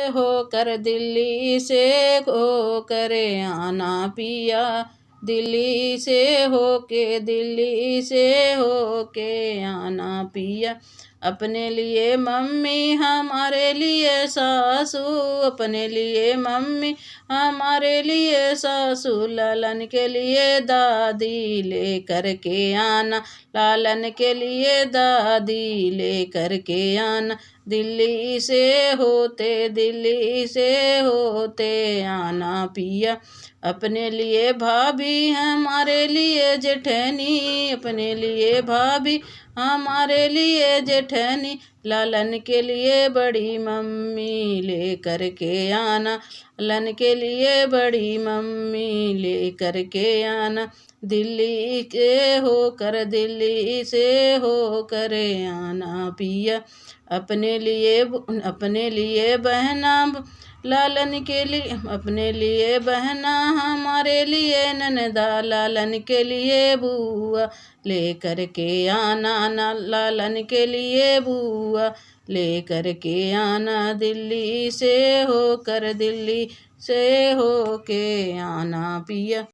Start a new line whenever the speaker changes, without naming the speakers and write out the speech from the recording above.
होकर दिल्ली से होकर आना पिया, दिल्ली से होके आना पिया। अपने लिए मम्मी हमारे लिए सासू, अपने लिए मम्मी हमारे लिए सासू, लालन के लिए दादी ले करके आना, लालन के लिए दादी ले करके आना। दिल्ली से होते आना पिया। अपने लिए भाभी हमारे लिए जेठनी, अपने लिए भाभी हमारे लिए जेठनी, लालन के लिए बड़ी मम्मी ले करके आना, लालन के लिए बड़ी मम्मी ले करके आना। दिल्ली से होकर आना पिया। अपने लिए बहना लालन के लिए, अपने लिए बहना हमारे लिए ननदा, लालन के लिए बुआ ले करके आना, लालन के लिए बुआ ले करके आना। दिल्ली से होके आना पिया।